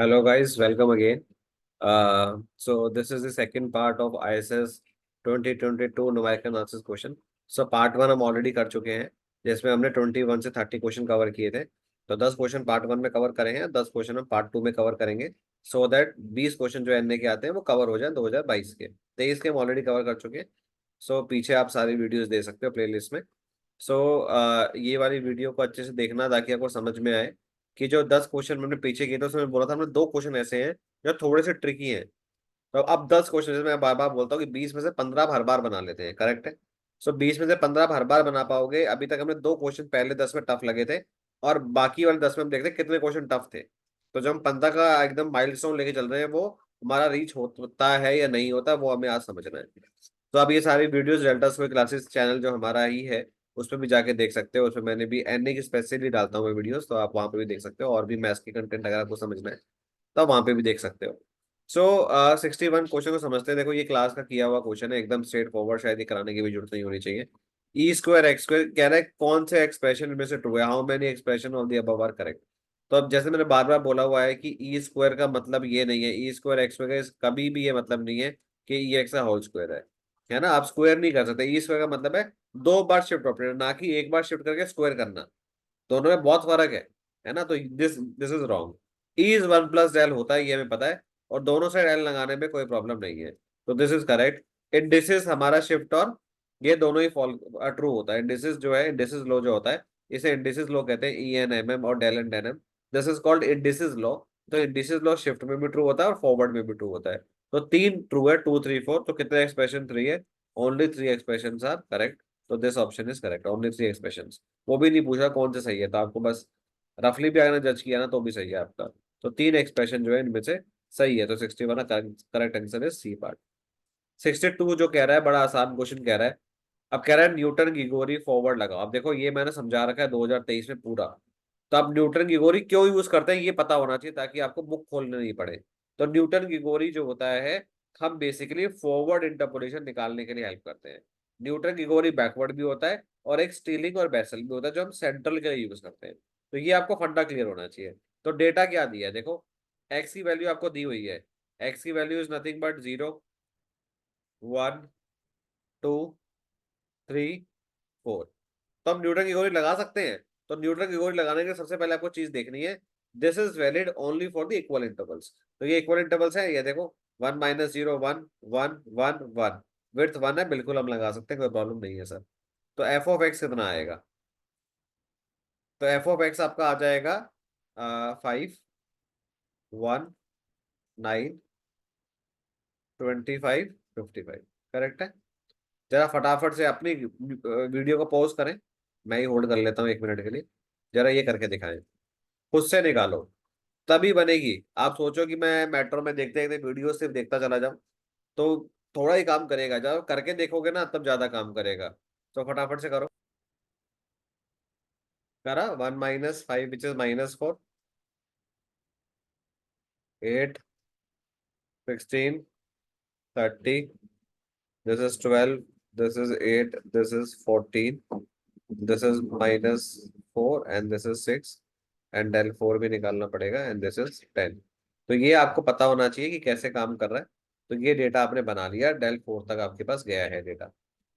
Hello guys, welcome again. So this is the second part of ISS 2022 numerical analysis question. So part one हम already कर चुके हैं, जिसमें हमने 21 से 30 क्वेश्चन कवर किए थे। तो 10 क्वेश्चन पार्ट वन में कवर करे हैं, 10 क्वेश्चन हम पार्ट टू में कवर करेंगे, सो दैट 20 क्वेश्चन जो एनए के आते हैं वो कवर हो जाए 2022 के। 23 के हम ऑलरेडी कवर कर चुके हैं। सो पीछे आप सारी वीडियोस दे सकते हो प्लेलिस्ट में। सो ये वाली वीडियो को अच्छे से देखना ताकि आपको समझ में आए कि जो 10 क्वेश्चन मैंने पीछे किए थे उसमें बोला था हमने दो क्वेश्चन ऐसे हैं जो थोड़े से ट्रिकी हैं। तो अब 10 क्वेश्चन, जैसे मैं बार बार बोलता हूँ कि 20 में से 15 हर बार बना लेते हैं, करेक्ट है। सो 20 में से 15 हर बार बना पाओगे। अभी तक हमने दो क्वेश्चन पहले 10 में टफ लगे थे, और बाकी वाले 10 में हम देखते हैं कितने क्वेश्चन टफ थे। तो जब हम 15 का एकदम माइलस्टोन लेके चल रहे हैं, वो हमारा रीच होता है या नहीं होता, वो हमें आज समझना है। तो अब ये सारी videos delta square classes channel जो हमारा ही है उस पर भी जाके देख सकते हो। उसमें मैंने भी एनए की स्पेशली डालता हूँ मैं वीडियोस, तो आप वहाँ पे भी देख सकते हो। और भी मैथ्स की कंटेंट अगर आपको समझना है तो वहाँ पे भी देख सकते हो। सो 61 क्वेश्चन को समझते हैं। देखो ये क्लास का किया हुआ क्वेश्चन है, एकदम स्ट्रेट फॉरवर्ड, शायद ये कराने की भी जरूरत नहीं होनी चाहिए। ई स्क्वायर एक्स स्क्वायर कह रहा है कौन से एक्सप्रेशन में से ट्रू है, how many expression of the above are correct. तो अब जैसे मैंने बार बार बोला हुआ है कि ई स्क्वायर का मतलब ये नहीं है, ई स्क्वायर एक्स स्क्वायर का कभी भी ये मतलब नहीं है कि ई एक्स का होल स्क्वायर है ना। आप स्क्वायर नहीं कर सकते। ई स्क्वायर का मतलब है दो बार शिफ्ट ऑपरेटर, ना कि एक बार शिफ्ट करके स्क्वायर करना। दोनों में बहुत फर्क है ना। तो this this is wrong. E is one plus L होता है, ये हमें पता है, और दोनों साइड एल लगाने में कोई प्रॉब्लम नहीं है। तो दिस इज करेक्ट। इंडिसेस हमारा शिफ्ट और ये दोनों ही फॉल ट्रू होता है। इंडिसेस जो है, इंडिसेस लॉ जो होता है, इसे इंडिसेस लॉ कहते हैं, ई एन एम एम और del N den M. This is called indices law. तो इंडिसेस लॉ शिफ्ट में भी ट्रू होता है और फॉरवर्ड में भी ट्रू होता है। तो तीन ट्रू है, टू थ्री फोर। तो कितने एक्सप्रेशन थ्री है, only three expression are correct. तो this option is correct, only three expression. वो भी नहीं पूछा कौन से सही है, तो आपको बस रफली भी अगर जज किया ना तो भी सही है आपका। तो तीन एक्सप्रेशन जो है इनमें से सही है। तो 61 करेक्ट आंसर है सी पार्ट। 62 जो कह रहा है, बड़ा आसान क्वेश्चन कह रहा है। अब कह रहा है न्यूटन ग्रिगोरी फॉरवर्ड लगाओ। अब देखो ये मैंने समझा रखा है 2023 में पूरा। तो अब न्यूटन ग्रिगोरी क्यों यूज करते हैं ये पता होना चाहिए, ताकि आपको बुक खोलने नहीं पड़े। तो न्यूटन ग्रिगोरी जो होता है, हम बेसिकली फॉरवर्ड इंटरपोलेशन निकालने के लिए हेल्प करते हैं। न्यूटन ग्रिगोरी बैकवर्ड भी होता है, और एक स्टीलिंग और बेसल भी होता है जो हम सेंट्रल के लिए यूज करते हैं। तो ये आपको फंडा क्लियर होना चाहिए। तो डेटा क्या दिया है देखो, एक्स की वैल्यू आपको दी हुई है। एक्स की वैल्यू इज नथिंग बट 0, 1, 2, 3, 4। तो हम न्यूटन की गोली लगा सकते हैं। तो न्यूटन की गोली लगाने के लिए सबसे पहले आपको चीज देखनी है, this is valid only for the equal intervals. तो ये इक्वल इंटरवल्स है, ये देखो 1 - 0 1 1 1 1। विड्थ 1 है, बिल्कुल हम लगा सकते हैं, कोई प्रॉब्लम नहीं है सर। तो एफ ऑफ एक्स कितना आएगा, तो एफ ऑफ एक्स आपका आ जाएगा 5, 1, 9, 25, 55। करेक्ट है। जरा फटाफट से अपनी वीडियो को पॉज करें, मैं ही होल्ड कर लेता हूँ 1 मिनट के लिए। जरा ये करके दिखाएं, खुद से निकालो, तभी बनेगी। आप सोचो कि मैं मेट्रो में देखते देखते वीडियो सिर्फ देखता चला जाऊं, तो थोड़ा ही काम करेगा। जब करके देखोगे ना तब ज्यादा काम करेगा। तो फटाफट से करो। करा 1 - 5 which is -4, 8, 16, 30, this is 12, this is 8, this is 14, this is -4 and this is 6, and del 4 भी निकालना पड़ेगा, एंड दिस इज 10। तो ये आपको पता होना चाहिए कि कैसे काम कर रहा है। तो ये डेटा आपने बना लिया, डेल 4 तक आपके पास गया है डेटा।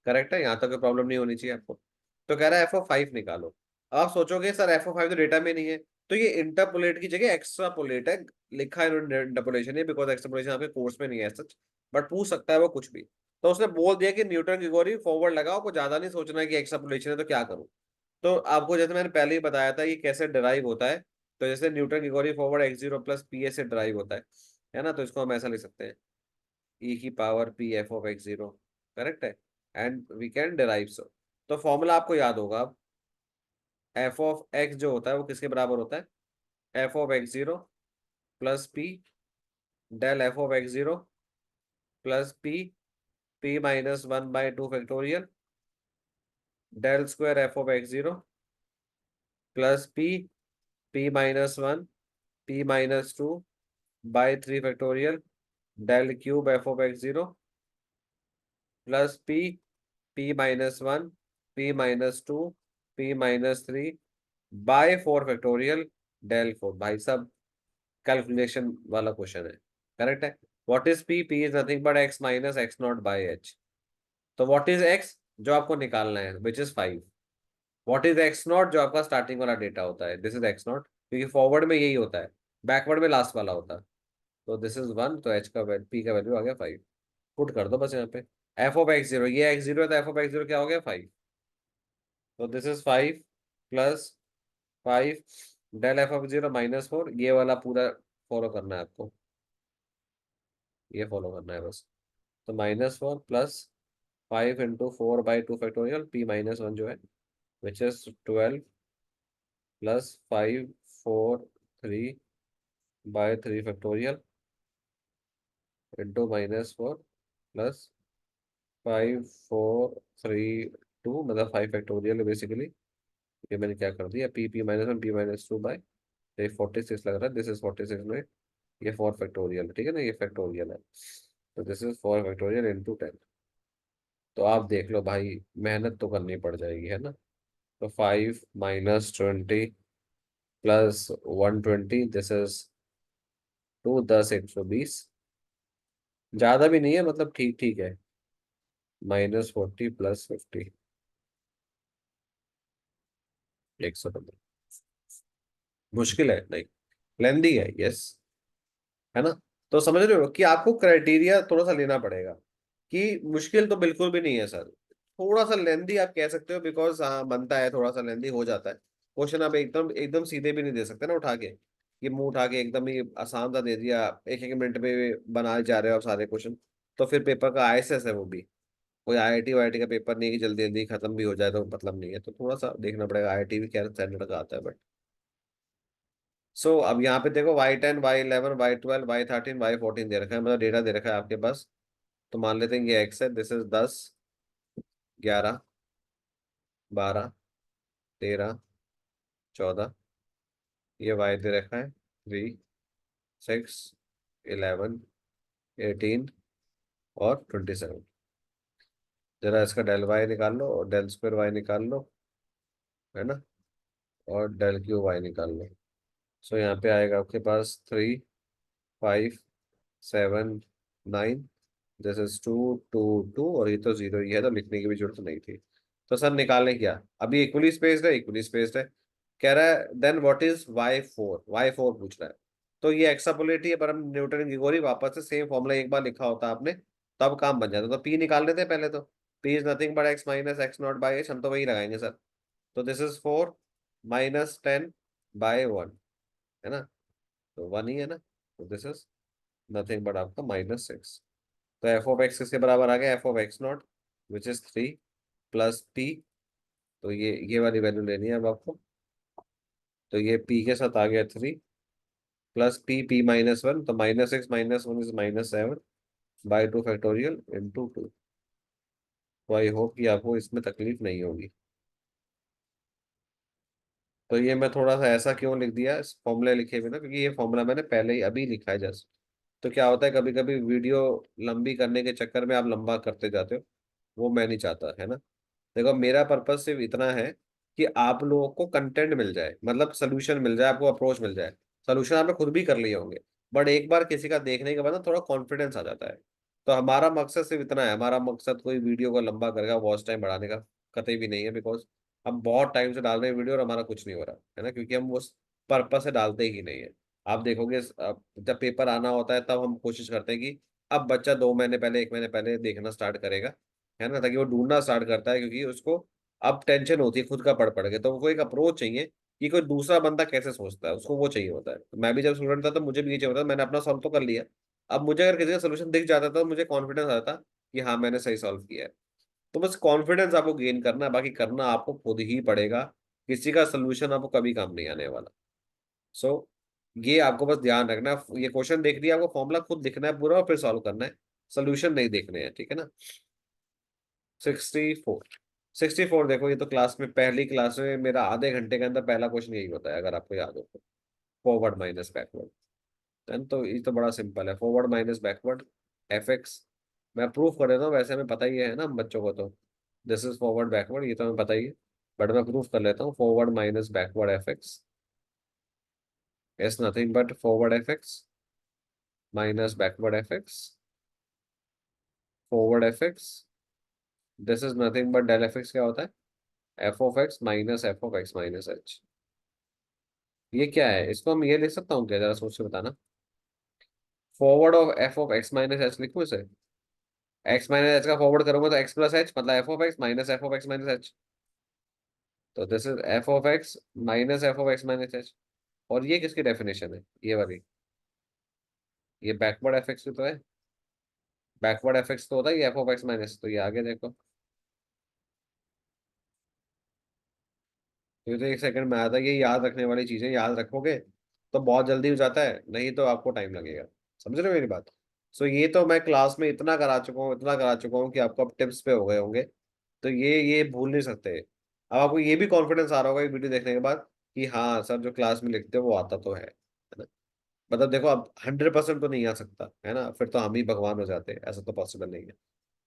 करेक्ट है, यहाँ तक कोई प्रॉब्लम नहीं होनी चाहिए आपको। तो कह रहा है FO5 निकालो। आप सोचोगे सर FO5 तो डेटा में नहीं है, तो ये इंटरपोलेट की जगह एक्स्ट्रापोलेट है। लिखा है इन्होंने इंटरपोलेशन है, बिकॉज एक्स्ट्रापोलेशन आपके कोर्स में नहीं है सच, बट पूछ सकता है वो कुछ भी। तो उसने बोल दिया कि न्यूटन की गोरी फॉरवर्ड लगाओ, को ज्यादा नहीं सोचना है कि एक्स्ट्रापोलेशन है तो क्या करूं। तो आपको जैसे मैंने पहले ही बताया था ये कैसे डिराइव होता है। तो जैसे न्यूटन की गौरी फॉरवर्ड x0 + पी से डिराइव होता है ना। तो इसको हम ऐसा लिख सकते हैं, e⁻p f(x0), करेक्ट है। एंड वी कैन डिराइव सो। तो फॉर्मूला आपको याद होगा अब, एफ ऑफ एक्स जो होता है वो किसके बराबर होता है, f(x0 + p del f(x0 + p p - 1/2 factorial del square f(x0 + p p - 1 p - 2/3 factorial del cube f(x0 + p p - 1 p - 2 p - 3/4 factorial del 4। भाई साहब कैलकुलेशन वाला क्वेश्चन है। करेक्ट है। What is P? P is nothing but x minus x not by H. तो what is x जो आपको निकालना है, which is 5। What is x not जो आपका स्टार्टिंग वाला डेटा होता है, दिस इज एक्स नॉट, क्योंकि फॉरवर्ड में यही होता है, बैकवर्ड में लास्ट वाला होता है। तो दिस इज 1, तो एच का पी का वैल्यू आ गया 5। पुट कर दो बस यहाँ पे। एफ ऑफ एक्स जीरो, ये एक्स जीरो है तो एफ ऑफ एक्स जीरो क्या हो गया 5। तो this is 5 plus 5 del F of zero -4, ये वाला पूरा फॉलो करना है आपको, ये फॉलो करना है बस। तो -4 प्लस 5 × 4/2 फैक्टोरियल पी -1 जो है, which is 12 plus 5 4 3/3 factorial into -4 plus 5 4 3 2, मतलब 5 फैक्टोरियल बेसिकली। ये मैंने क्या कर दिया, पी पी -1 पी -2 बाय, ये 46 लग रहा है, दिस इज 46 में ये 4 फैक्टोरियल, ठीक है ना, ये फैक्टोरियल है। तो दिस इज 4 फैक्टोरियल × 10। तो आप देख लो भाई, मेहनत तो करनी पड़ जाएगी, है ना। तो 5 - 20 प्लस 120, दिस इज 2, 10 120, ज्यादा भी नहीं है, मतलब ठीक ठीक है। -40 प्लस 50, 115। मुश्किल है नहीं, लेंदी है, यस, है ना। तो समझ रहे हो कि आपको क्राइटेरिया थोड़ा सा लेना पड़ेगा, कि मुश्किल तो बिल्कुल भी नहीं है सर, थोड़ा सा लेंदी आप कह सकते हो, बिकॉज हाँ बनता है, थोड़ा सा लेंदी हो जाता है क्वेश्चन। आप एकदम एकदम सीधे भी नहीं दे सकते ना उठा के, कि मुंह उठा के एकदम ही आसान सा दे दिया, एक एक मिनट में बनाए जा रहे हो आप सारे क्वेश्चन। तो फिर पेपर का आईएसएस है वो भी, कोई आईआईटी वाईआईटी का पेपर नहीं है कि जल्दी जल्दी खत्म भी हो जाए, तो मतलब नहीं है, तो थोड़ा सा देखना पड़ेगा। आईआईटी भी क्या स्टैंडर्ड का आता है, बट सो अब यहाँ पे देखो y10 y11 y12 y13 y14 दे रखा है, मतलब डेटा दे रखा है आपके पास। तो मान लेते हैं ये x है, दिस इज 10 11 12 13 14, ये y दे रखा है 3 6 11 18 और 27। जरा इसका डेल y निकाल लो और डेल स्क्वायर y निकाल लो, है ना, और डेल क्यू y निकाल लो। सो यहाँ पे आएगा आपके पास 3 5 7 9, दिस इज 2 2 2, और ये तो जीरो ही है, तो लिखने की भी जरूरत नहीं थी। तो सर निकालने क्या, अभी इक्वली स्पेस्ड है, इक्वली स्पेस्ड है। कह रहा है देन व्हाट इज y4 पूछ रहा है। तो ये एक्सापोलेट ही है, पर हम न्यूटन की गोरी वापस से सेम फॉर्मूला एक बार लिखा होता आपने, तब काम बन जाता। तो पी निकाल लेते हैं पहले तो। P is nothing but x minus x not by H, हम तो वही लगाएंगे सर। तो दिस इज 4 -10/1, है ना, तो 1 ही है ना। तो दिस इज नथिंग बट आपका -6। तो एफ ऑफ एक्स किसके बराबर आ गया, F of x not, which is 3 plus P. तो ये वाली वैल्यू लेनी है अब आपको। तो ये पी के साथ आ गया 3 प्लस पी -1, तो -6 -1 इज -7 बाई 2 फैक्टोरियल × 2। तो आई होप कि आपको इसमें तकलीफ नहीं होगी। तो ये मैं थोड़ा सा ऐसा क्यों लिख दिया इस फॉर्मूला लिखे बिना, क्योंकि ये फॉर्मूला मैंने पहले ही अभी लिखा है जस्ट। तो क्या होता है, कभी कभी वीडियो लंबी करने के चक्कर में आप लंबा करते जाते हो, वो मैं नहीं चाहता, है ना। देखो मेरा पर्पज सिर्फ इतना है कि आप लोगों को कंटेंट मिल जाए, मतलब सोल्यूशन मिल जाए, आपको अप्रोच मिल जाए। सोल्यूशन आपने खुद भी कर लिए होंगे, बट एक बार किसी का देखने के बाद ना थोड़ा कॉन्फिडेंस आ जाता है। तो हमारा मकसद सिर्फ इतना है, हमारा मकसद कोई वीडियो को लंबा करके वॉच टाइम बढ़ाने का कतई भी नहीं है, बिकॉज हम बहुत टाइम से डाल रहे हैं वीडियो और हमारा कुछ नहीं हो रहा है ना, क्योंकि हम उस पर्पज से डालते ही नहीं है। आप देखोगे जब पेपर आना होता है तब हम कोशिश करते हैं कि अब बच्चा 2 महीने पहले 1 महीने पहले देखना स्टार्ट करेगा, है ना, ताकि वो ढूंढना स्टार्ट करता है, क्योंकि उसको अब टेंशन होती है खुद का पढ़ पढ़ के, तो वो एक अप्रोच चाहिए कि कोई दूसरा बंदा कैसे सोचता है, उसको वो चाहिए होता है। तो मैं भी जब स्टूडेंट था तो मुझे भी ये चाहिए होता था, मैंने अपना सॉल्व तो कर लिया। अब मुझे अगर किसी का सोल्यूशन दिख जाता था तो मुझे कॉन्फिडेंस आता था कि हाँ मैंने सही सॉल्व किया है। तो बस कॉन्फिडेंस आपको गेन करना है, बाकी करना आपको खुद ही पड़ेगा, किसी का सोल्यूशन आपको कभी काम नहीं आने वाला। सो ये आपको बस ध्यान रखना है, ये क्वेश्चन देख लिया, आपको फॉर्मूला खुद लिखना है पूरा और फिर सॉल्व करना है, सोल्यूशन नहीं देखने हैं, ठीक है ना। 64, 64 देखो, ये तो क्लास में पहली क्लास में मेरा आधे घंटे के अंदर पहला क्वेश्चन यही होता है, अगर आपको याद हो तो। फॉरवर्ड माइनस बैकवर्ड, देन तो ये तो बड़ा सिंपल है, forward minus backward F x. मैं प्रूफ कर देता हूँ, वैसे हमें पता ही है ना हम बच्चों को, तो दिस इज फॉरवर्ड बैकवर्ड, ये तो हमें पता ही है, बट मैं प्रूफ कर लेता हूँ, forward minus backward F X is nothing but forward F X minus backward F X, forward F X, this is nothing but del F X क्या होता है, F of X minus F of X minus H. ये क्या है, इसको हम ये लिख सकता हूँ क्या, जरा सोच के बताना। Forward of F of X minus H लिखूँ इसे, एक्स माइनस एच का फॉरवर्ड करूंगा तो एक्स प्लस एच, मतलब F of X minus F of X minus H. तो this is F of X minus F of X minus H. और ये किसकी डेफिनेशन है, ये वाली, ये बैकवर्ड एफ एक्स की तो है, बैकवर्ड एफ एक्स तो होता है ये एफ ऑफ एक्स माइनस, तो ये आगे देखो। ये तो एक सेकंड में आता है, ये याद रखने वाली चीजें याद रखोगे तो बहुत जल्दी हो जाता है, नहीं तो आपको टाइम लगेगा। समझ रहे हो मेरी बात। सो ये तो मैं क्लास में इतना करा चुका हूँ, इतना करा चुका हूँ कि आपको अब टिप्स पे हो गए होंगे। तो ये भूल नहीं सकते। अब आपको ये भी कॉन्फिडेंस आ रहा होगा ये वीडियो देखने के बाद कि हाँ सर जो क्लास में लिखते हो वो आता तो है ना। मतलब देखो अब 100% तो नहीं आ सकता है ना, फिर तो हम ही भगवान हो जाते हैं, ऐसा तो पॉसिबल नहीं है।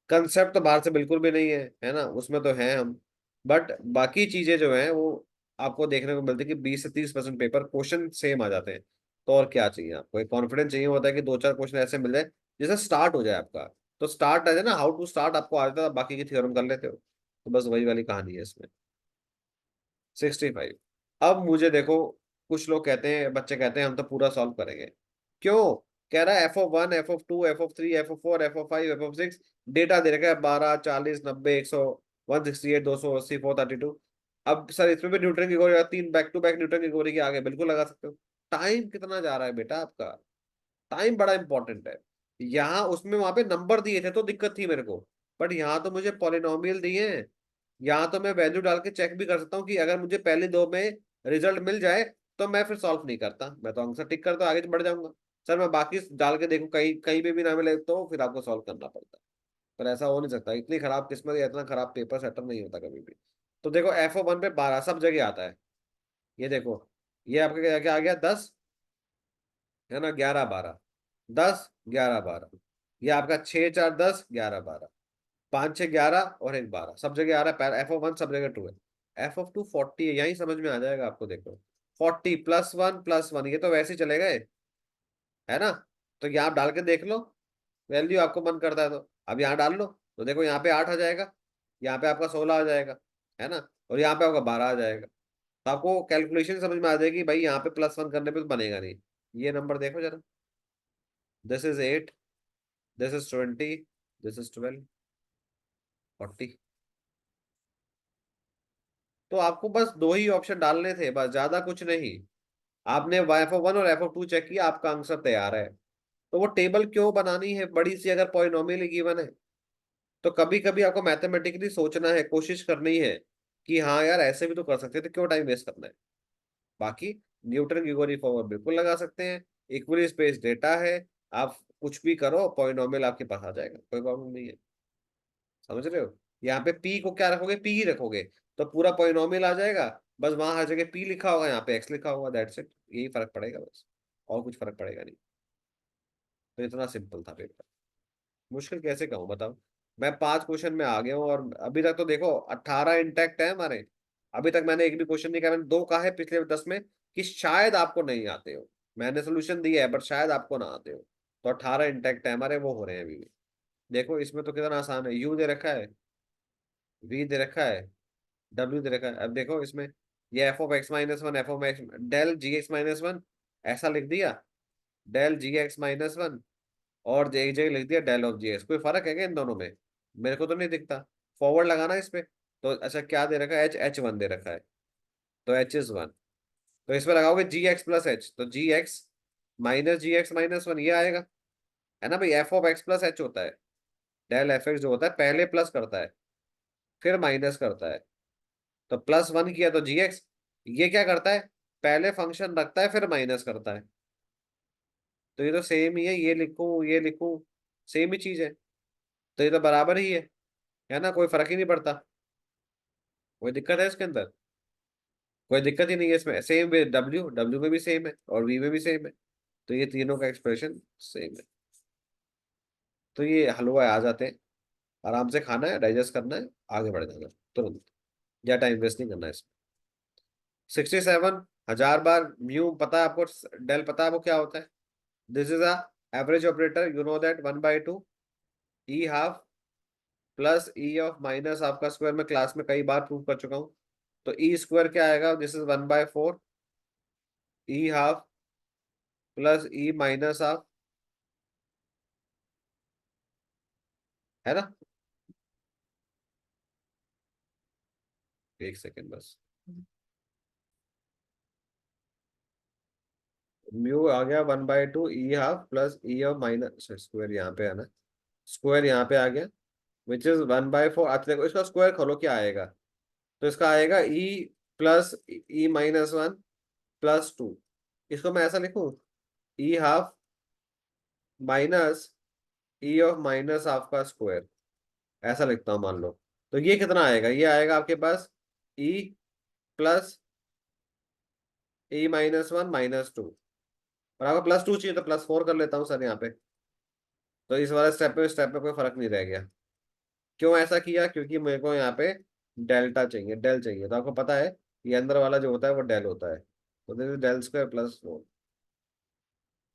कंसेप्ट तो बाहर से बिल्कुल भी नहीं है ना, उसमें तो है हम। बट बाकी चीजें जो है वो आपको देखने को मिलती है कि 20 से 30% पेपर क्वेश्चन सेम आ जाते हैं। तो और क्या चाहिए आपको, एक कॉन्फिडेंस चाहिए होता है कि दो चार क्वेश्चन ऐसे मिल जाए जैसे स्टार्ट हो जाए आपका। तो स्टार्ट आ जाए ना, हाउ टू स्टार्ट आपको आ जाता है, बाकी की थ्योरम कर लेते हो। तो बस वही वाली कहानी है इसमें। 65। अब मुझे देखो, कुछ लोग कहते हैं, बच्चे कहते हैं हम तो पूरा सॉल्व करेंगे। क्यों, कह रहा है F(1), F(2), F(3), F(4), F(5), F(6), data दे रखा है 12, 40, 90, 100, 168, 280, 432। अब सर इसमें भी न्यूटन की गोरी, तीन बैक टू बैक न्यूटन की गोरी के आगे बिल्कुल लगा सकते हो। टाइम कितना जा रहा है बेटा आपका, टाइम बड़ा इंपॉर्टेंट है। यहाँ उसमें वहां पे नंबर दिए थे तो दिक्कत थी मेरे को, बट यहाँ तो मुझे पॉलिनोमियल दिए हैं। यहाँ तो मैं वैल्यू डाल के चेक भी कर सकता हूँ कि अगर मुझे पहले दो में रिजल्ट मिल जाए तो मैं फिर सॉल्व नहीं करता, मैं तो आंसर टिक करता आगे बढ़ जाऊंगा। सर मैं बाकी डाल के देखूं कहीं कहीं पे भी ना मिले तो फिर आपको सॉल्व करना पड़ता है। पर ऐसा हो नहीं सकता, इतनी खराब किस्मत या इतना खराब पेपर सेटअप नहीं होता कभी भी। तो देखो F(1) पे 12 सब जगह आता है। ये देखो, ये आपका क्या क्या आ गया, 10 है ना, 11 12, 10 11 12। ये आपका 6 4 10 11 12, 5 6 11 और एक 12 सब जगह आ रहा है। F(1) सब जगह ट्रू है। F(2) 40 है, यही समझ में आ जाएगा आपको, देखो 40 +1 +1, ये तो वैसे ही चले गए, है ना। तो यहाँ आप डाल के देख लो, वैल्यू आपको मन करता है तो अब यहाँ डाल लो। तो देखो यहाँ पे 8 आ जाएगा, यहाँ पे आपका 16 आ जाएगा, है ना, और यहाँ पे आपका 12 आ जाएगा। तो आपको कैलकुलेशन समझ में आ जाएगी भाई, यहाँ पे +1 करने पे तो बनेगा नहीं। ये नंबर देखो जरा, this is 8, this is 20, this is 12, 40। तो आपको बस दो ही ऑप्शन डालने थे, बस ज्यादा कुछ नहीं। आपने F(1) और F(2) चेक किया, आपका आंसर तैयार है। तो वो टेबल क्यों बनानी है बड़ी सी, अगर पॉलिनोमियल गिवन है। तो कभी कभी आपको मैथमेटिकली सोचना है, कोशिश करनी है कि हाँ यार ऐसे भी तो कर सकते थे, क्यों टाइम वेस्ट करना है। बाकी न्यूटन की गोरी फॉर्मूला बिल्कुल लगा सकते हैं, इक्वली स्पेस डेटा है, आप कुछ भी करो पॉलिनोमियल आपके पास आ जाएगा, कोई प्रॉब्लम नहीं है। समझ रहे हो, यहाँ पे पी को क्या रखोगे, पी ही रखोगे तो पूरा पॉलिनोमियल आ जाएगा। बस वहां हर जगह पी लिखा होगा, यहाँ पे एक्स लिखा होगा, दैट्स इट, यही फर्क पड़ेगा बस, और कुछ फर्क पड़ेगा नहीं। तो इतना सिंपल था पेपर। मुश्किल कैसे कहूँ बताओ। मैं 5 क्वेश्चन में आ गया हूँ, और अभी तक तो देखो 18 इंटैक्ट है हमारे। अभी तक मैंने एक भी क्वेश्चन नहीं किया, मैंने दो कहा है पिछले 10 में कि शायद आपको नहीं आते हो। मैंने सोल्यूशन दिया है बट शायद आपको ना आते हो। तो 18 इंटैक्ट है हमारे, वो हो रहे हैं अभी भी। देखो इसमें तो कितना आसान है, यू दे रखा है, वी दे रखा है, डब्ल्यू दे रखा है। अब देखो इसमें ये f(x−1), f(x), डेल g(x−1), ऐसा लिख दिया, डेल g(x−1), और एक जगह लिख दिया डेल ऑफ जी एक्स। कोई फर्क है क्या इन दोनों में, मेरे को तो नहीं दिखता। फॉरवर्ड लगाना है इस पे। तो अच्छा क्या दे रखा है, H(1) दे रखा है, तो H(1). तो इसमें लगाओगे g(x+h), तो g(x−g(x−1) ये आएगा, है ना भाई। f(x+h) होता है, डेल f(x) जो होता है पहले प्लस करता है फिर माइनस करता है। तो +1 किया तो g(x), ये क्या करता है, पहले फंक्शन रखता है फिर माइनस करता है। तो ये तो सेम ही है, ये लिखूं ये लिखूं सेम ही चीज है। तो ये तो बराबर ही है ना, कोई फर्क ही नहीं पड़ता। कोई दिक्कत है इसके अंदर, कोई दिक्कत ही नहीं है इसमें। सेम वे डब्ल्यू, डब्ल्यू में भी सेम है और वी में भी सेम है। तो ये तीनों का एक्सप्रेशन सेम है। तो ये हलवा आ जाते हैं, आराम से खाना है, डाइजेस्ट करना है, आगे बढ़ जाना तुरंत, या टाइम वेस्ट नहीं करना है इसमें। 67। हजार बार म्यू पता है आपको, डेल पता है आपको क्या होता है? This is a average operator, you know that, 1/2 E half plus E of minus आपका स्क्वायर, में क्लास में कई बार प्रूव कर चुका हूँ। तो ई स्क्वायर क्या आएगा, this is 1/4 E half plus E minus half, है ना? एक सेकेंड बस। म्यू आ गया 1/2 E half plus E of minus square, यहाँ पे है ना, स्क्वायर यहाँ पे आ गया, विच इज 1/4। अच्छा देखो इसका स्क्वायर खोलो क्या आएगा, तो इसका आएगा ई प्लस ई -1 +2। इसको मैं ऐसा लिखूं, E half minus E of minus half का स्क्वायर, ऐसा लिखता हूँ मान लो। तो ये कितना आएगा, ये आएगा आपके पास ई प्लस E-1 -2, और आपको +2 चाहिए तो +4 कर लेता हूँ सर यहाँ पे। तो इस वाले स्टेप पे कोई फर्क नहीं रह गया। क्यों ऐसा किया, क्योंकि मेरे को यहाँ पे डेल्टा चाहिए, डेल चाहिए, तो आपको पता है ये अंदर वाला जो होता है वो डेल होता है। तो दिस इज डेल स्क्वायर +4।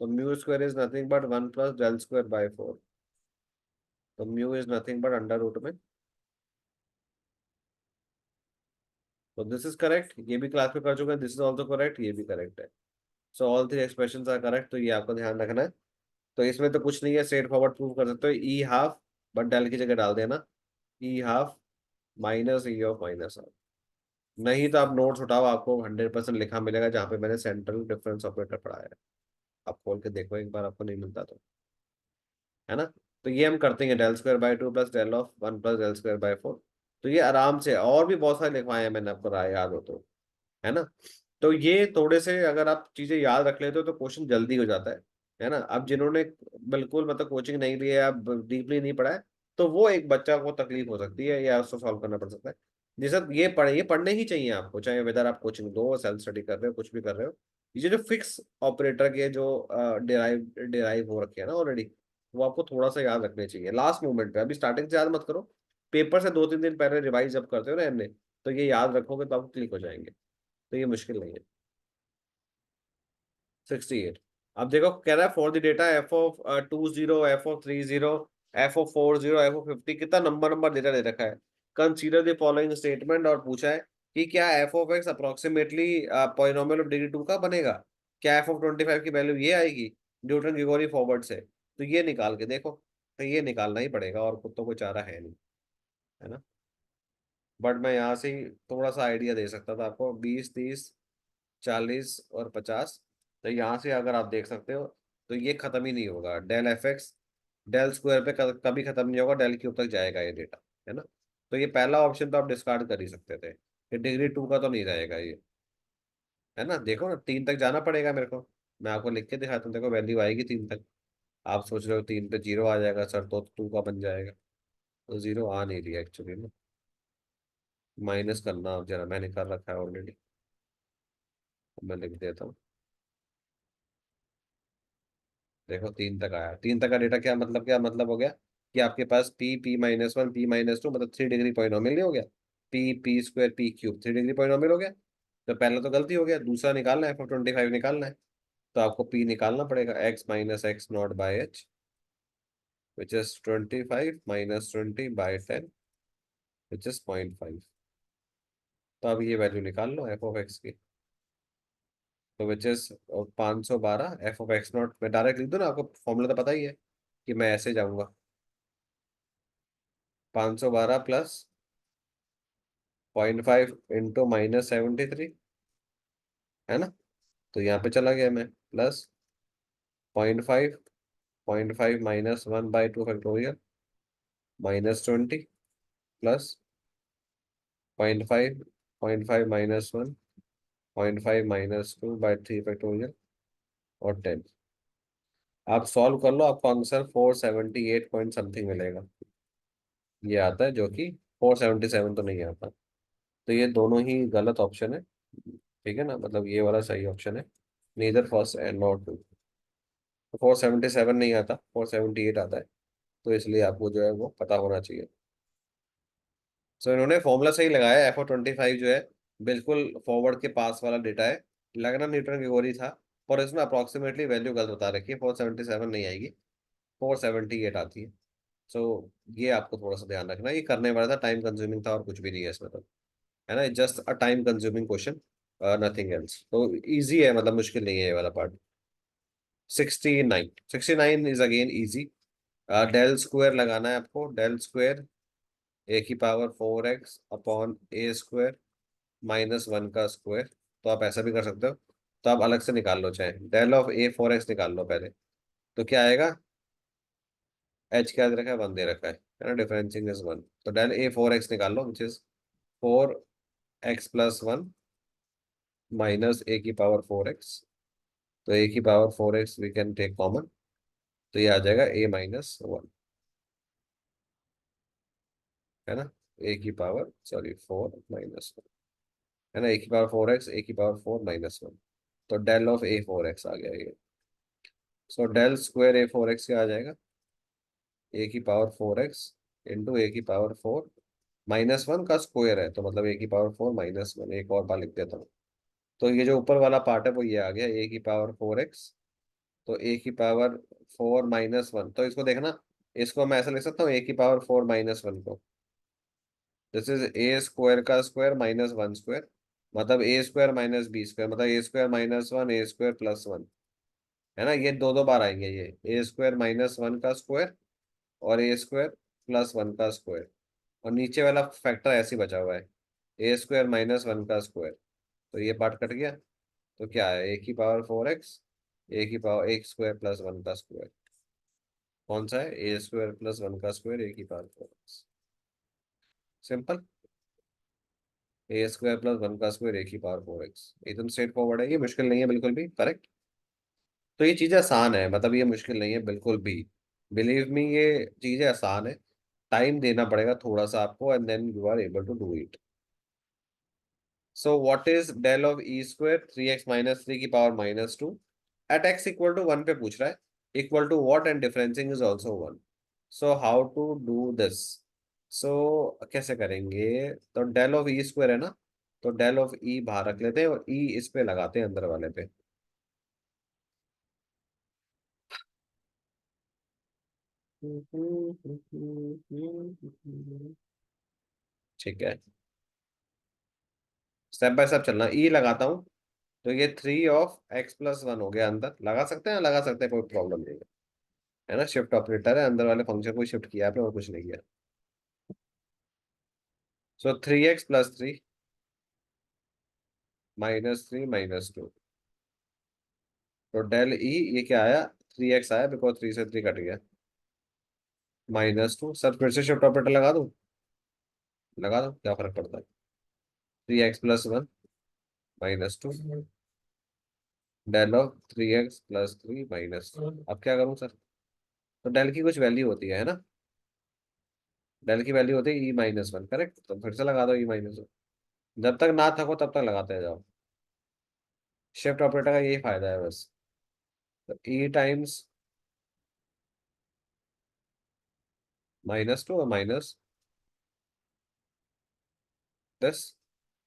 तो mu square is nothing but 1 + del square by 4। तो mu is nothing but under root में। तो दिस इज करेक्ट, ये भी क्लास में कर चुके हैं, दिस इज ऑल्सो करेक्ट, ये भी करेक्ट है। So all three expression are correct, तो ये आपको ध्यान रखना है। तो इसमें तो कुछ नहीं है, स्ट्रेट फॉरवर्ड प्रूव कर सकते हो, ई हाफ, बट डेल की जगह डाल देना, E half minus E of minus half. नहीं तो आप नोट्स उठाओ, आपको 100% लिखा मिलेगा जहाँ पे मैंने सेंट्रल डिफरेंस ऑपरेटर पढ़ाया है। आप खोल के देखो एक बार, आपको नहीं मिलता तो, है ना? तो ये हम करते हैं del² /2 plus del of 1 + del²/4। तो ये आराम से, और भी बहुत सारे लिखवाए हैं मैंने, आपको राय याद हो तो, है ना? तो ये थोड़े से अगर आप चीजें याद रख लेते हो तो क्वेश्चन जल्दी हो जाता है ना? अब जिन्होंने बिल्कुल मतलब कोचिंग नहीं ली है या डीपली नहीं पढ़ा है, तो वो एक बच्चा को तकलीफ हो सकती है या उसको सॉल्व करना पड़ सकता है। जैसे ये पढ़ने ही चाहिए आपको, चाहे वेदर आप कोचिंग दो, सेल्फ स्टडी कर रहे हो, कुछ भी कर रहे हो। ये जो फिक्स ऑपरेटर के जो डिराइव डिराइव हो रखे हैं ना ऑलरेडी, वो आपको थोड़ा सा याद रखने चाहिए लास्ट मोमेंट पे, अभी स्टार्टिंग से याद मत करो। पेपर से 2-3 दिन पहले रिवाइज जब करते हो ना एमने, तो ये याद रखोगे तो आपको क्लिक हो जाएंगे। तो ये मुश्किल नहीं है। 68। अब देखो कह रहा है for the data f(20), f(30), f(40), f(50), कितना नंबर डेटा दे रखा है। कंसीडर द फॉलोइंग स्टेटमेंट, और पूछा है कि क्या f(x) approximately polynomial of degree 2 का बनेगा। क्या f(25) की वैल्यू ये आएगी न्यूटन ग्रिगोरी फॉरवर्ड से। तो ये निकाल के देखो, तो ये निकालना ही पड़ेगा, और तो कोई चारा है नहीं, है ना? बट मैं यहाँ से ही थोड़ा सा आइडिया दे सकता था आपको, 20, 30, 40 और 50। तो यहाँ से अगर आप देख सकते हो, तो ये खत्म ही नहीं होगा, del(f(x) डेल स्क्वायर पे कभी खत्म नहीं होगा, del³ तक जाएगा ये डेटा, है ना? तो ये पहला ऑप्शन तो आप डिस्कार्ड कर ही सकते थे, ये डिग्री 2 का तो नहीं रहेगा ये, है ना? देखो ना, 3 तक जाना पड़ेगा मेरे को। मैं आपको लिख के दिखाता हूँ, देखो वैल्यू आएगी 3 तक। आप सोच रहे हो 3 पे 0 आ जाएगा सर, तो 2 का बन जाएगा। तो 0 आ नहीं रही एक्चुअली ना, माइनस करना आप जरा, मैंने कर रखा है ऑलरेडी। मैं लिख देता हूँ, देखो 3 तक आया, 3 तक का डेटा, क्या मतलब हो गया कि आपके पास p p-1 p-2 मतलब 3 डिग्री पॉलिनोमियल नहीं हो गया। p p² p³ 3 degree polynomial हो गया। तो पहला तो गलती हो गया, दूसरा निकालना है, f(25) निकालना है। तो आपको p निकालना पड़ेगा, x - x0/h, which is 25 - 20/10, which is 0.5। तो अब ये वैल्यू निकाल लो f(x) की। तो विच इज 512 f(x0), मैं डायरेक्ट लिख दूँ ना, आपको फॉर्मूला तो पता ही है कि मैं ऐसे जाऊंगा, 512 प्लस 0.5 इंटू -73, है ना? तो यहाँ पे चला गया मैं, प्लस 0.5, 0.5 -1/2 फैक्टोरियल, -20, प्लस 0.5, 0.5 -1, 0.5 -2/3 फैक्टोरियल, और 10। आप सॉल्व कर लो, आपको आंसर 478 पॉइंट समथिंग मिलेगा। ये आता है, जो कि 477 तो नहीं आता। तो ये दोनों ही गलत ऑप्शन है, ठीक है ना? मतलब ये वाला सही ऑप्शन है, neither first and not two. 477 नहीं आता, 478 आता है। तो इसलिए आपको जो है वो पता होना चाहिए। सो इन्होंने फॉर्मूला सही लगाया है, f(25) जो है बिल्कुल फॉरवर्ड के पास वाला डेटा है। लगना न्यूटन की गोली था, पर इसमें अप्रोक्सीमेटली वैल्यू गलत बता रखी है, 477 नहीं आएगी, 478 आती है। सो ये आपको थोड़ा सा ध्यान रखना, ये करने वाला था, टाइम कंज्यूमिंग था और कुछ भी नहीं है इसमें तो, है ना, just a time consuming question, nothing else. तो इजी है, मतलब मुश्किल नहीं है ये वाला part. 69 is again easy. Del square लगाना है आपको, डेल स्क्वायर a⁴ x/a² -1 का स्क्वायर। तो आप ऐसा भी कर सकते हो, तो आप अलग से निकाल लो, चाहे डेल ऑफ a⁴x निकाल लो पहले। तो क्या आएगा, h क्या दे रखा है, 1 दे रखा है ना, डिफरेंसिंग इज 1। तो डेल a⁴x निकाल लो, विच इज 4x+1 -a⁴x। तो a⁴x we can take common, तो ये आ जाएगा a-1, है ना, सॉरी 4 - 1, है ना, a⁴x a⁴ -1। तो डेल ऑफ a⁴x आ गया ये। सो डेल स्क्वायर a⁴x क्या आ जाएगा, a⁴x इंटू a⁴ -1 का स्क्वायर है, तो मतलब a⁴ -1, एक और बार लिख देता हूँ। तो ये जो ऊपर वाला पार्ट है वो ये आ गया a⁴x। तो a⁴ -1, तो इसको देखना, इसको मैं ऐसा लिख सकता हूँ a⁴ को, दिस इज a² का स्क्वायर -1 स्क्वायर, मतलब a² - b², मतलब a² - 1 a² + 1, है ना, ये दो दो बार आएंगे, ये a² - 1 का स्क्वायर और a² + 1 का स्क्वायर, और नीचे वाला फैक्टर ऐसे ही बचा हुआ है, a² - 1 का स्क्वायर। तो ये पार्ट कट गया, तो क्या है, a⁴x a²+1 का स्क्वायर, कौन सा है, a² + 1 का स्क्वायर a⁴x, सिंपल, a² + 1 का स्क्वायर a⁴x, एकदम स्ट्रेट फॉरवर्ड है, ये मुश्किल नहीं है बिल्कुल भी, करेक्ट। तो ये चीजें आसान है, मतलब ये मुश्किल नहीं है बिल्कुल भी, बिलीव मी, ये चीजें आसान है, टाइम देना पड़ेगा थोड़ा सा आपको, and then you are able to do it. So what is del of e², 3x - 3 की पावर -2 एट x = 1 पे पूछ रहा है, equal to what and differencing is also 1। So how to do this, so कैसे करेंगे, तो del of e² है ना, तो डेल ऑफ ई बाहर रख लेते हैं और ई इस पे लगाते हैं अंदर वाले पे। ठीक है, स्टेप बाय स्टेप चलना, ई लगाता हूँ, तो ये 3 of x + 1 हो गया, अंदर लगा सकते हैं, लगा सकते हैं, कोई प्रॉब्लम नहीं है, है ना, शिफ्ट ऑपरेटर है, अंदर वाले फंक्शन को शिफ्ट किया आपने और कुछ नहीं किया। सो 3x + 3 -3 - 2, तो डेल ई, ये क्या आया, 3x आया, बिकॉज 3 से 3 कट गया, -2, सर फिर से शिफ्ट ऑपरेटर लगा दो, क्या फर्क पड़ता है, 3x + 1 -2, डेल ऑफ 3x + 3 अब क्या करूं सर, तो डेल की कुछ वैल्यू होती है ना, डेल की वैल्यू होती है e-1, करेक्ट, तो फिर से लगा दो e-1, जब तक ना थको तब तक लगाते जाओ, शिफ्ट ऑपरेटर का यही फायदा है बस। तो ई टाइम्स -2 और -10,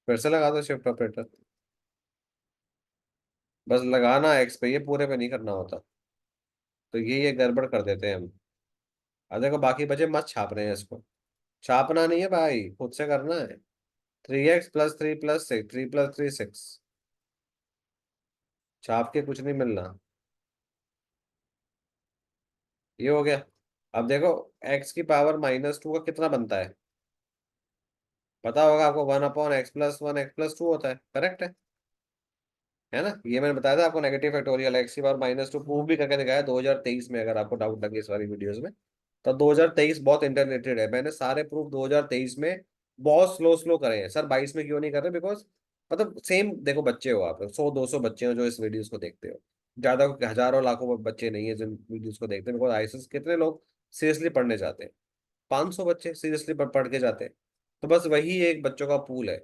फिर से लगा दो शिफ्ट ऑपरेटर, बस लगाना एक्स पे, ये पूरे पे नहीं करना होता, तो ये गड़बड़ कर देते हैं हम। अब देखो बाकी बचे मत छाप रहे हैं इसको, छापना नहीं है भाई, खुद से करना है। 3x + 3 + 6, 3 + 3 6, छाप के कुछ नहीं मिलना, ये हो गया। अब देखो x⁻² का कितना बनता है, पता होगा आपको, 1/x + 1 x + 2 होता है, करेक्ट है ना, ये मैंने बताया था आपको, नेगेटिव फैक्टोरियल x⁻² प्रूव भी करके दिखाया 2023 में, अगर आपको डाउट लगे इस वाली वीडियोस में। तो 2023 बहुत इंटरलेटेड है, मैंने सारे प्रूफ 2023 में बहुत स्लो स्लो करे हैं सर, 22 में क्यों नहीं कर रहे, बिकॉज मतलब सेम, देखो बच्चे हो आप, 100 200 बच्चे हो जो इस वीडियोस को देखते हो, ज्यादा हजारों लाखों बच्चे नहीं है जिन वीडियोस को देखते हैं, बिकॉज आईएसएस कितने लोग सीरियसली पढ़ने जाते हैं, 500 बच्चे सीरियसली पढ़ के जाते हैं, तो बस वही एक बच्चों का पूल है।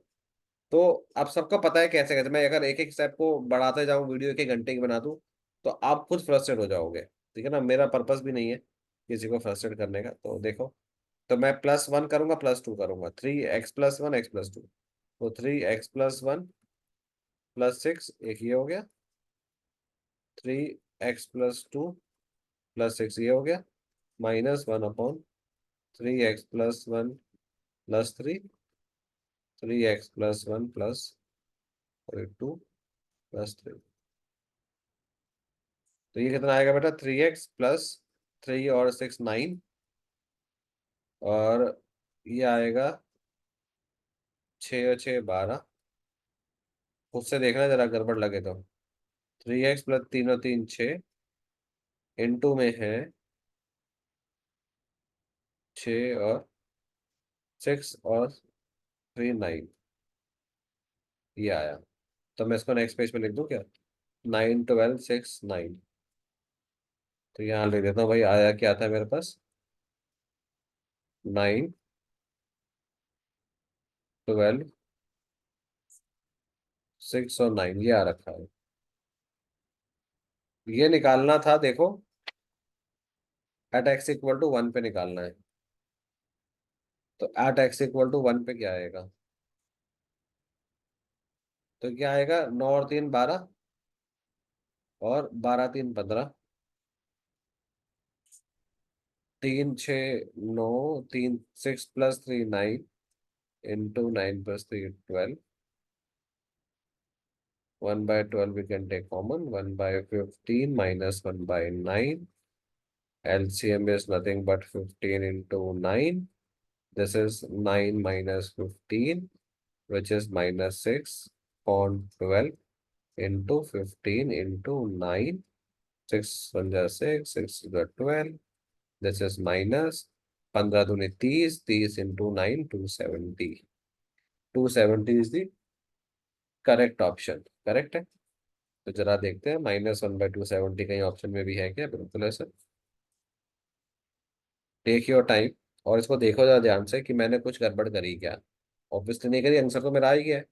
तो आप सबको पता है कैसे कैसे, मैं अगर एक एक स्टेप को बढ़ाते जाऊं, वीडियो 1 घंटे की बना दूं, तो आप खुद फ्रस्ट्रेट हो जाओगे, ठीक है ना, मेरा पर्पस भी नहीं है किसी को फ्रस्ट्रेट करने का। तो देखो, तो मैं +1 करूंगा, +2 करूंगा, 3x + 1 x + 2, तो 3x + 1 प्लस 6, एक ये हो गया। 3x+2 + 6 ये हो गया। -1/3x+1 + 3, 3x+1 + 2 + 3। तो ये कितना आएगा बेटा? 3x+3 और 6 9, और ये आएगा 6 और 6 12। उससे देखना जरा गड़बड़ लगे तो। 3x+3 और 3 6, इनटू में है 6 और 6 और 3 9, ये आया। तो मैं इसको नेक्स्ट पेज पे लिख दूं क्या? 9 12 6 9। तो यहाँ लिख देता हूँ भाई, आया क्या था मेरे पास? 9 12 6 और 9, ये आ रखा है। ये निकालना था देखो, @x = 1 पे निकालना है। तो @x = 1 पे क्या आएगा? तो क्या आएगा? 9 और 3 12, और 12 3 15, 3 6 9, 3 6 + 3 9, into 9 + 3 12। 1/12 we can take common. 1/15 minus 1/9. LCM is nothing but 15 into 9. This is 9 minus 15, which is -6 upon 12 into 15 into 9. 6 1 जा 6, 6 2 12. This is minus 15 दूनी 30, 30 into 9, 270. 270 is the correct option. Correct है? तो जरा देखते हैं, -1/270 कहीं ऑप्शन में भी है क्या? बिल्कुल है सर। टेक योर टाइम, और इसको देखो जरा ध्यान से कि मैंने कुछ गड़बड़ करी क्या। ऑब्वियसली नहीं करी, आंसर तो मेरा आ ही गया है।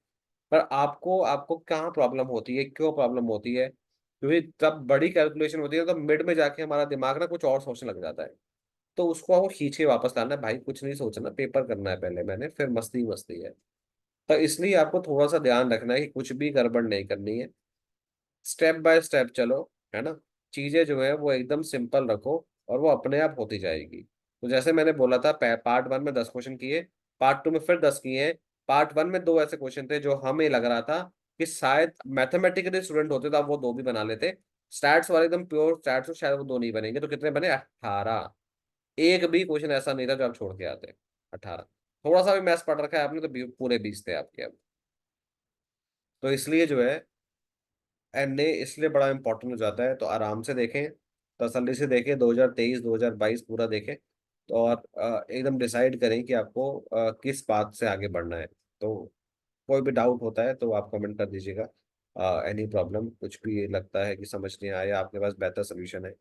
पर आपको आपको कहाँ प्रॉब्लम होती है, क्यों प्रॉब्लम होती है? क्योंकि जब बड़ी कैलकुलेशन होती है तो मिड में जाके हमारा दिमाग ना कुछ और सोचने लग जाता है। तो उसको आपको खींच के वापस लाना है, भाई कुछ नहीं सोचना, पेपर करना है पहले मैंने, फिर मस्ती मस्ती है। तो इसलिए आपको थोड़ा सा ध्यान रखना है कि कुछ भी गड़बड़ नहीं करनी है। स्टेप बाय स्टेप चलो, है ना। चीजें जो है वो एकदम सिंपल रखो, और वो अपने आप होती जाएगी। तो जैसे मैंने बोला था, पार्ट 1 में 10 क्वेश्चन किए, पार्ट 2 में फिर 10 किए हैं। पार्ट 1 में दो ऐसे क्वेश्चन थे जो हमें लग रहा था कि शायद मैथमेटिकली स्टूडेंट होते तो आप वो दो भी बना लेते। स्टैट्स वाले एकदम प्योर स्टैट्स, तो शायद वो दो नहीं बनेंगे। तो कितने बने? 18। एक भी क्वेश्चन ऐसा नहीं था जो आप छोड़ के आते। 18। थोड़ा सा भी मैथ्स पढ़ रखा है आपने तो पूरे 20 थे आपके अब। तो इसलिए जो है, एनए इसलिए बड़ा इंपॉर्टेंट हो जाता है। तो आराम से देखें, तसल्ली से देखें, 2023 2022 पूरा देखें। तो और एकदम डिसाइड करें कि आपको किस बात से आगे बढ़ना है। तो कोई भी डाउट होता है तो आप कमेंट कर दीजिएगा। एनी प्रॉब्लम, कुछ भी लगता है कि समझ नहीं आया, आपके पास बेहतर सोल्यूशन है,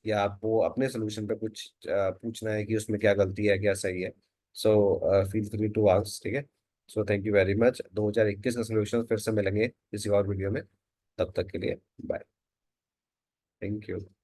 या आपको अपने सोल्यूशन पे कुछ पूछना है कि उसमें क्या गलती है क्या सही है, so feel free to ask. ठीक है। So thank you very much. 2021 का सोल्यूशन फिर से मिलेंगे किसी और वीडियो में। तब तक के लिए बाय। Thank you.